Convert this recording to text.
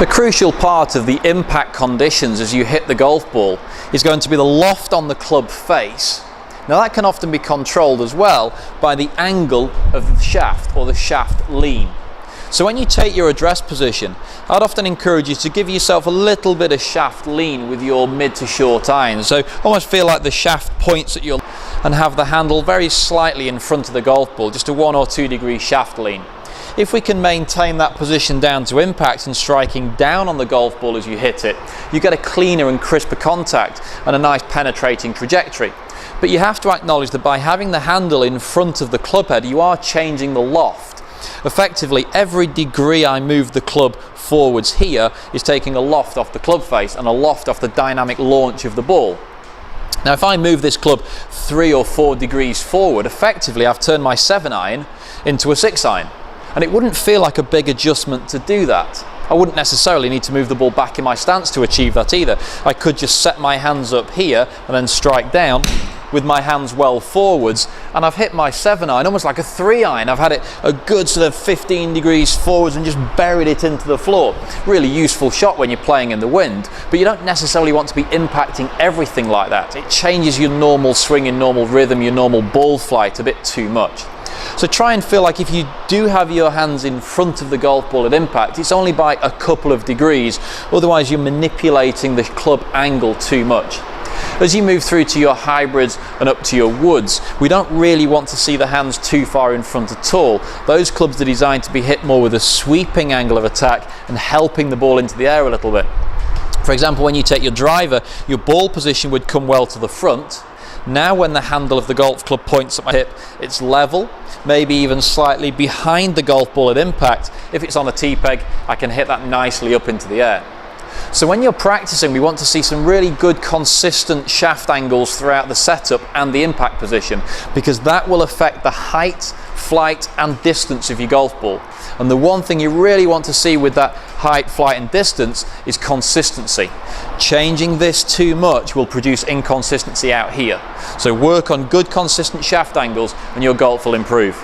The crucial part of the impact conditions as you hit the golf ball is going to be the loft on the club face. Now that can often be controlled as well by the angle of the shaft or the shaft lean. So when you take your address position, I'd often encourage you to give yourself a little bit of shaft lean with your mid to short iron. So almost feel like the shaft points at your and have the handle very slightly in front of the golf ball, just a 1 or 2 degree shaft lean. If we can maintain that position down to impact and striking down on the golf ball as you hit it, you get a cleaner and crisper contact and a nice penetrating trajectory. But you have to acknowledge that by having the handle in front of the club head, you are changing the loft. Effectively, every degree I move the club forwards here is taking a loft off the club face and a loft off the dynamic launch of the ball. Now if I move this club 3 or 4 degrees forward, effectively I've turned my 7-iron into a 6-iron. And it wouldn't feel like a big adjustment to do that. I wouldn't necessarily need to move the ball back in my stance to achieve that either. I could just set my hands up here and then strike down with my hands well forwards, and I've hit my 7-iron almost like a 3-iron. I've had it a good sort of 15 degrees forwards and just buried it into the floor. Really useful shot when you're playing in the wind, but you don't necessarily want to be impacting everything like that. It changes your normal swing and normal rhythm, your normal ball flight a bit too much. So try and feel like if you do have your hands in front of the golf ball at impact, it's only by a couple of degrees, otherwise you're manipulating the club angle too much. As you move through to your hybrids and up to your woods, we don't really want to see the hands too far in front at all. Those clubs are designed to be hit more with a sweeping angle of attack and helping the ball into the air a little bit. For example, when you take your driver, your ball position would come well to the front. Now when the handle of the golf club points at my hip, it's level, maybe even slightly behind the golf ball at impact. If it's on a tee peg, I can hit that nicely up into the air. So when you're practicing, we want to see some really good consistent shaft angles throughout the setup and the impact position, because that will affect the height, flight and distance of your golf ball. And the one thing you really want to see with that height, flight and distance is consistency. Changing this too much will produce inconsistency out here. So work on good consistent shaft angles and your golf will improve.